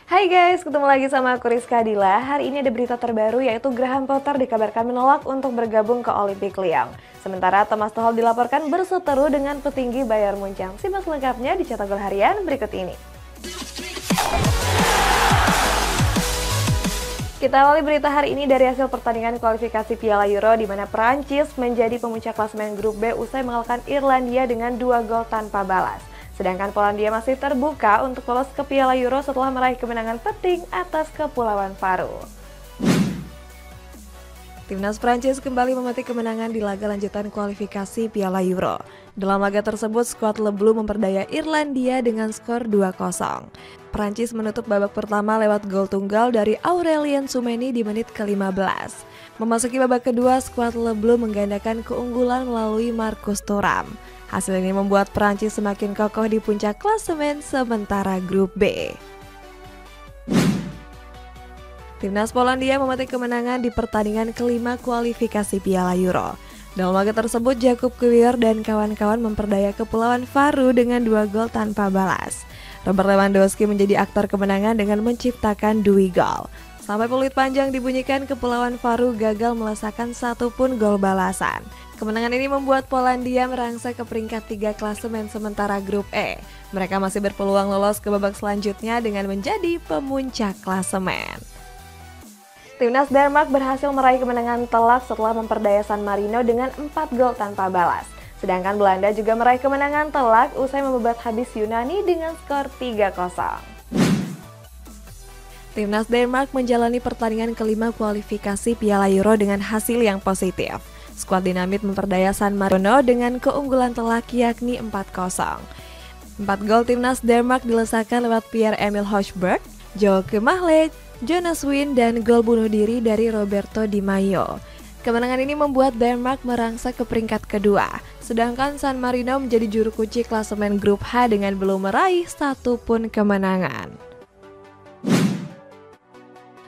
Hai guys, ketemu lagi sama aku Rizka Dila. Hari ini ada berita terbaru yaitu Graham Potter dikabarkan menolak untuk bergabung ke Olympic Lyon. Sementara Thomas Tuchel dilaporkan berseteru dengan petinggi Bayern Munchen. Simak selengkapnya di Cetak Gol Harian berikut ini. Kita awali berita hari ini dari hasil pertandingan kualifikasi Piala Euro di mana Prancis menjadi pemuncak klasemen grup B usai mengalahkan Irlandia dengan 2 gol tanpa balas. Sedangkan Polandia masih terbuka untuk lolos ke Piala Euro setelah meraih kemenangan penting atas Kepulauan Faroe. Timnas Prancis kembali memetik kemenangan di laga lanjutan kualifikasi Piala Euro. Dalam laga tersebut, skuad Le Bleu memperdaya Irlandia dengan skor 2-0. Prancis menutup babak pertama lewat gol tunggal dari Aurelien Tchouameni di menit ke-15. Memasuki babak kedua, skuad Le Bleu menggandakan keunggulan melalui Marcus Thuram. Hasil ini membuat Prancis semakin kokoh di puncak klasemen sementara grup B. Timnas Polandia memetik kemenangan di pertandingan kelima kualifikasi Piala Euro. Dalam laga tersebut, Jakub Kiwior dan kawan-kawan memperdaya Kepulauan Faroe dengan 2 gol tanpa balas. Robert Lewandowski menjadi aktor kemenangan dengan menciptakan 2 gol. Sampai peluit panjang dibunyikan, Kepulauan Faroe gagal melesakkan satupun gol balasan. Kemenangan ini membuat Polandia merangsek ke peringkat 3 klasemen sementara grup E. Mereka masih berpeluang lolos ke babak selanjutnya dengan menjadi pemuncak klasemen. Timnas Denmark berhasil meraih kemenangan telak setelah memperdaya San Marino dengan 4 gol tanpa balas. Sedangkan Belanda juga meraih kemenangan telak usai membebat habis Yunani dengan skor 3-0. Timnas Denmark menjalani pertandingan kelima kualifikasi Piala Euro dengan hasil yang positif. Skuad dinamit memperdaya San Marino dengan keunggulan telak yakni 4-0. 4 gol Timnas Denmark dilesakan lewat Pierre-Emil Højbjerg, Joachim Mahler, Jonas Wind, dan gol bunuh diri dari Roberto Di Maio. Kemenangan ini membuat Denmark merangsek ke peringkat kedua, sedangkan San Marino menjadi juru kunci klasemen grup H dengan belum meraih satupun kemenangan.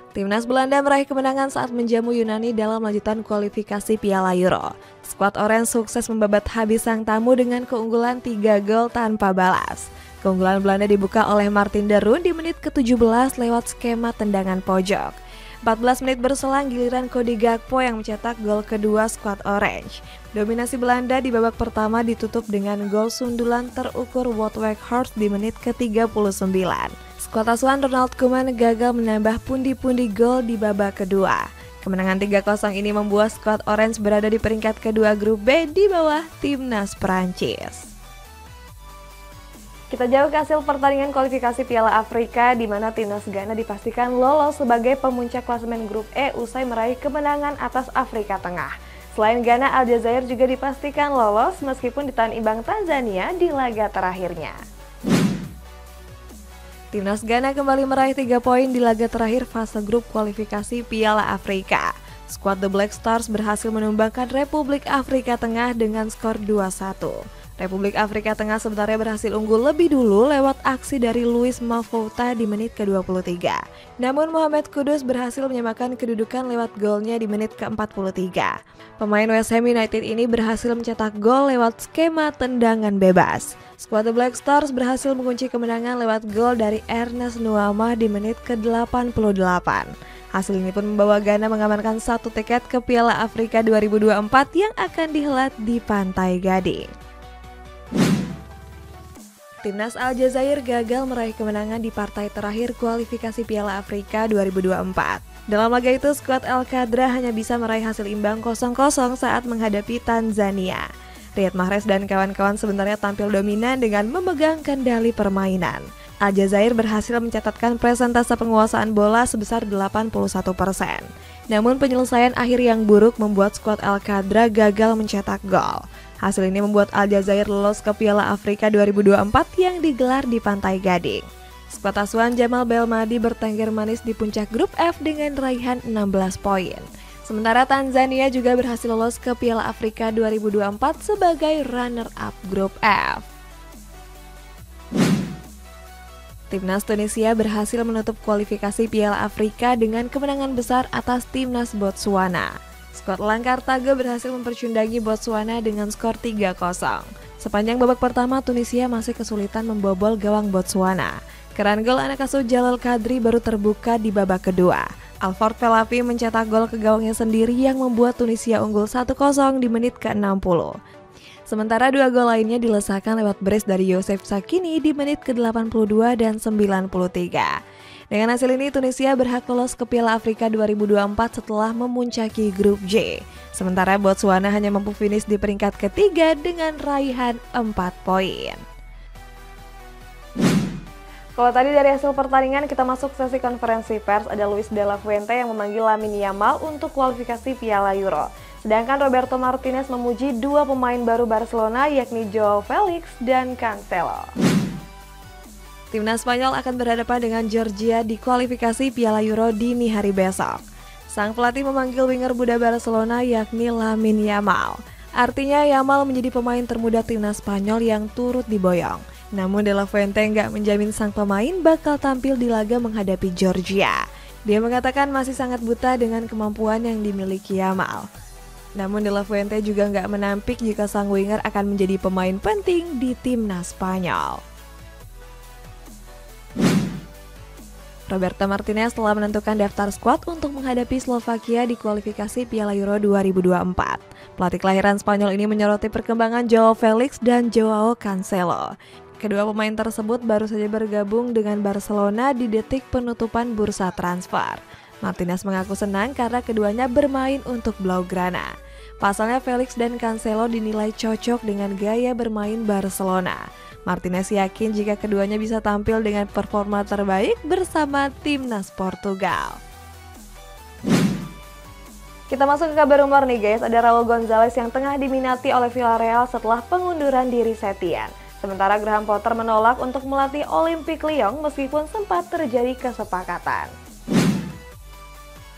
Timnas Belanda meraih kemenangan saat menjamu Yunani dalam lanjutan kualifikasi Piala Euro. Skuad Orange sukses membabat habis sang tamu dengan keunggulan 3 gol tanpa balas. Keunggulan Belanda dibuka oleh Martin de Roon di menit ke-17 lewat skema tendangan pojok. 14 menit berselang giliran Cody Gakpo yang mencetak gol kedua skuad Orange. Dominasi Belanda di babak pertama ditutup dengan gol sundulan terukur Wout Weghorst di menit ke-39. Skuad asuhan Ronald Koeman gagal menambah pundi-pundi gol di babak kedua. Kemenangan 3-0 ini membuat skuad Orange berada di peringkat kedua grup B di bawah Timnas Prancis. Kita jauh ke hasil pertandingan kualifikasi Piala Afrika di mana Timnas Ghana dipastikan lolos sebagai pemuncak klasemen grup E usai meraih kemenangan atas Afrika Tengah. Selain Ghana, Aljazair juga dipastikan lolos meskipun ditahan imbang Tanzania di laga terakhirnya. Timnas Ghana kembali meraih 3 poin di laga terakhir fase grup kualifikasi Piala Afrika. Skuad The Black Stars berhasil menumbangkan Republik Afrika Tengah dengan skor 2-1. Republik Afrika Tengah sebenarnya berhasil unggul lebih dulu lewat aksi dari Louis Mafouta di menit ke-23. Namun Mohamed Kudus berhasil menyamakan kedudukan lewat golnya di menit ke-43. Pemain West Ham United ini berhasil mencetak gol lewat skema tendangan bebas. Skuad The Black Stars berhasil mengunci kemenangan lewat gol dari Ernest Nuamah di menit ke-88. Hasil ini pun membawa Ghana mengamankan 1 tiket ke Piala Afrika 2024 yang akan dihelat di Pantai Gading. Timnas Aljazair gagal meraih kemenangan di partai terakhir kualifikasi Piala Afrika 2024. Dalam laga itu, skuad El Qadra hanya bisa meraih hasil imbang 0-0 saat menghadapi Tanzania. Riyad Mahrez dan kawan-kawan sebenarnya tampil dominan dengan memegang kendali permainan. Aljazair berhasil mencatatkan persentase penguasaan bola sebesar 81%. Namun penyelesaian akhir yang buruk membuat skuad El Qadra gagal mencetak gol. Hasil ini membuat Aljazair lolos ke Piala Afrika 2024 yang digelar di Pantai Gading. Skuad asuhan Jamal Belmadi bertengger manis di puncak grup F dengan raihan 16 poin. Sementara Tanzania juga berhasil lolos ke Piala Afrika 2024 sebagai runner-up grup F. Timnas Tunisia berhasil menutup kualifikasi Piala Afrika dengan kemenangan besar atas Timnas Botswana. Skuad Elang Kartago berhasil mempercundangi Botswana dengan skor 3-0. Sepanjang babak pertama, Tunisia masih kesulitan membobol gawang Botswana. Keran gol anak asuh Jalal Kadri baru terbuka di babak kedua. Alford Pelavi mencetak gol ke gawangnya sendiri yang membuat Tunisia unggul 1-0 di menit ke-60. Sementara 2 gol lainnya dilesakan lewat brace dari Youssef Sakini di menit ke-82 dan 93. Dengan hasil ini, Tunisia berhak lolos ke Piala Afrika 2024 setelah memuncaki grup J. Sementara Botswana hanya mampu finish di peringkat ketiga dengan raihan 4 poin. Kalau tadi dari hasil pertandingan, kita masuk sesi konferensi pers. Ada Luis de la Fuente yang memanggil Lamine Yamal untuk kualifikasi Piala Euro. Sedangkan Roberto Martinez memuji 2 pemain baru Barcelona, yakni Joao Felix dan Cancelo. Timnas Spanyol akan berhadapan dengan Georgia di kualifikasi Piala Euro dini hari besok. Sang pelatih memanggil winger muda Barcelona yakni Lamine Yamal. Artinya Yamal menjadi pemain termuda timnas Spanyol yang turut diboyong. Namun De La Fuente nggak menjamin sang pemain bakal tampil di laga menghadapi Georgia. Dia mengatakan masih sangat buta dengan kemampuan yang dimiliki Yamal. Namun De La Fuente juga nggak menampik jika sang winger akan menjadi pemain penting di timnas Spanyol. Roberto Martinez telah menentukan daftar skuad untuk menghadapi Slovakia di kualifikasi Piala Euro 2024. Pelatih kelahiran Spanyol ini menyoroti perkembangan Joao Felix dan Joao Cancelo. Kedua pemain tersebut baru saja bergabung dengan Barcelona di detik penutupan bursa transfer. Martinez mengaku senang karena keduanya bermain untuk Blaugrana. Pasalnya Felix dan Cancelo dinilai cocok dengan gaya bermain Barcelona. Martinez yakin jika keduanya bisa tampil dengan performa terbaik bersama timnas Portugal. Kita masuk ke kabar rumor nih guys, ada Raul Gonzalez yang tengah diminati oleh Villarreal setelah pengunduran diri Setien. Sementara Graham Potter menolak untuk melatih Olympique Lyon meskipun sempat terjadi kesepakatan.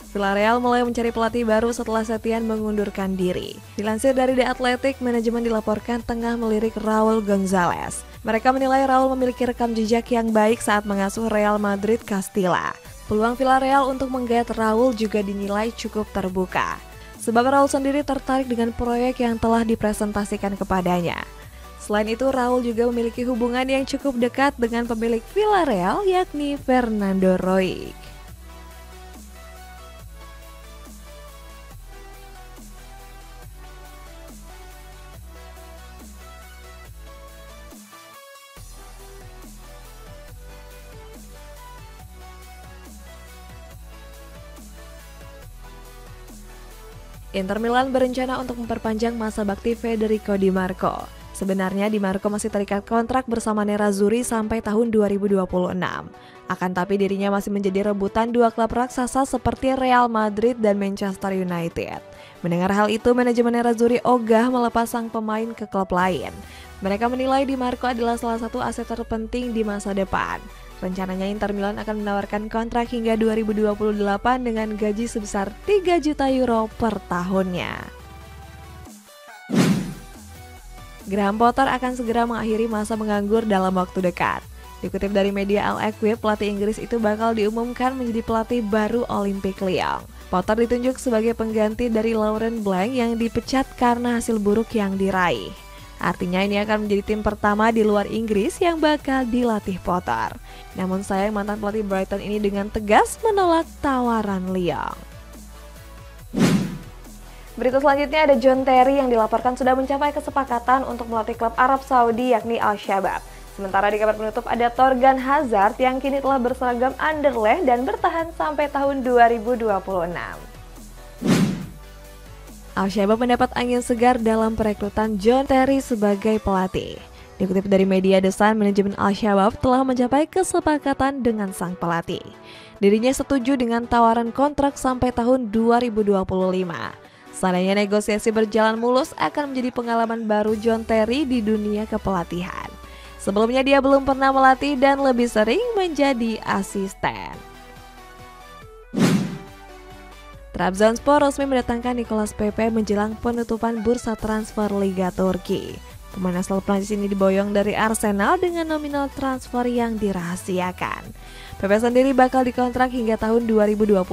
Villarreal mulai mencari pelatih baru setelah Setien mengundurkan diri. Dilansir dari The Athletic, manajemen dilaporkan tengah melirik Raul Gonzalez. Mereka menilai Raul memiliki rekam jejak yang baik saat mengasuh Real Madrid Castilla. Peluang Villarreal untuk menggait Raul juga dinilai cukup terbuka. Sebab Raul sendiri tertarik dengan proyek yang telah dipresentasikan kepadanya. Selain itu, Raul juga memiliki hubungan yang cukup dekat dengan pemilik Villarreal yakni Fernando Roig. Inter Milan berencana untuk memperpanjang masa bakti Federico Di Marco. Sebenarnya Di Marco masih terikat kontrak bersama Nerazzurri sampai tahun 2026. Akan tapi dirinya masih menjadi rebutan 2 klub raksasa seperti Real Madrid dan Manchester United. Mendengar hal itu, manajemen Nerazzurri ogah melepas sang pemain ke klub lain. Mereka menilai Di Marco adalah salah satu aset terpenting di masa depan. Rencananya Inter Milan akan menawarkan kontrak hingga 2028 dengan gaji sebesar 3 juta euro per tahunnya. Graham Potter akan segera mengakhiri masa menganggur dalam waktu dekat. Dikutip dari media Al-Equipe, pelatih Inggris itu bakal diumumkan menjadi pelatih baru Olympique Lyon. Potter ditunjuk sebagai pengganti dari Laurent Blanc yang dipecat karena hasil buruk yang diraih. Artinya ini akan menjadi tim pertama di luar Inggris yang bakal dilatih Potter. Namun sayang mantan pelatih Brighton ini dengan tegas menolak tawaran Lyon. Berita selanjutnya ada John Terry yang dilaporkan sudah mencapai kesepakatan untuk melatih klub Arab Saudi yakni Al-Shabab. Sementara di kabar penutup ada Thorgan Hazard yang kini telah berseragam Anderlecht dan bertahan sampai tahun 2026. Al-Shabab mendapat angin segar dalam perekrutan John Terry sebagai pelatih. Dikutip dari media The Sun, manajemen Al-Shabab telah mencapai kesepakatan dengan sang pelatih. Dirinya setuju dengan tawaran kontrak sampai tahun 2025. Seandainya negosiasi berjalan mulus, akan menjadi pengalaman baru John Terry di dunia kepelatihan. Sebelumnya dia belum pernah melatih dan lebih sering menjadi asisten. Trabzonspor resmi mendatangkan Nicolas Pepe menjelang penutupan bursa transfer Liga Turki. Pemain asal Prancis ini diboyong dari Arsenal dengan nominal transfer yang dirahasiakan. Pepe sendiri bakal dikontrak hingga tahun 2024.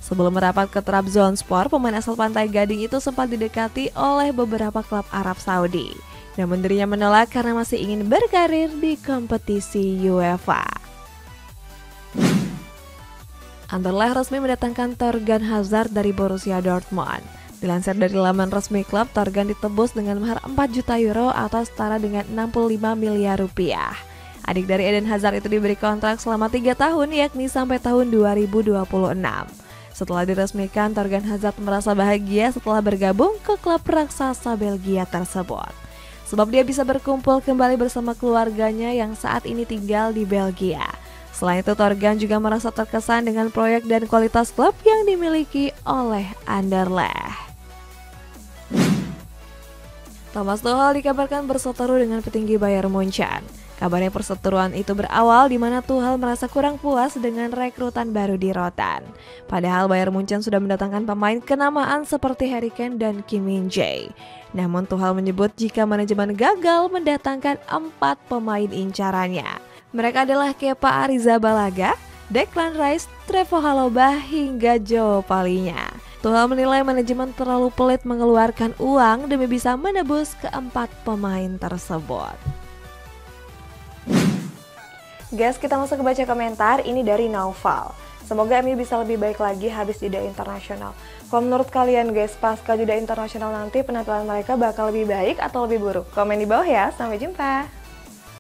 Sebelum merapat ke Trabzonspor, pemain asal Pantai Gading itu sempat didekati oleh beberapa klub Arab Saudi. Namun dirinya menolak karena masih ingin berkarir di kompetisi UEFA. Anderlecht resmi mendatangkan Thorgan Hazard dari Borussia Dortmund. Dilansir dari laman resmi klub, Thorgan ditebus dengan mahar 4 juta euro atau setara dengan 65 miliar rupiah. Adik dari Eden Hazard itu diberi kontrak selama 3 tahun, yakni sampai tahun 2026. Setelah diresmikan, Thorgan Hazard merasa bahagia setelah bergabung ke klub raksasa Belgia tersebut. Sebab dia bisa berkumpul kembali bersama keluarganya yang saat ini tinggal di Belgia. Selain itu, Thorgan juga merasa terkesan dengan proyek dan kualitas klub yang dimiliki oleh Anderlecht. Thomas Tuchel dikabarkan berseteru dengan petinggi Bayern Munchen. Kabarnya perseteruan itu berawal di mana Tuchel merasa kurang puas dengan rekrutan baru di Rotan. Padahal Bayern Munchen sudah mendatangkan pemain kenamaan seperti Harry Kane dan Kim Min-jae. Namun Tuchel menyebut jika manajemen gagal mendatangkan 4 pemain incarannya. Mereka adalah Kepa Arrizabalaga, Declan Rice, Trevoh Chalobah hingga Joao Palhinha. Tuchel menilai manajemen terlalu pelit mengeluarkan uang demi bisa menebus ke-4 pemain tersebut. Guys, kita masuk ke baca komentar. Ini dari Naufal. Semoga MU bisa lebih baik lagi habis jeda internasional. Kalau menurut kalian guys, pasca jeda internasional nanti penampilan mereka bakal lebih baik atau lebih buruk? Komen di bawah ya. Sampai jumpa.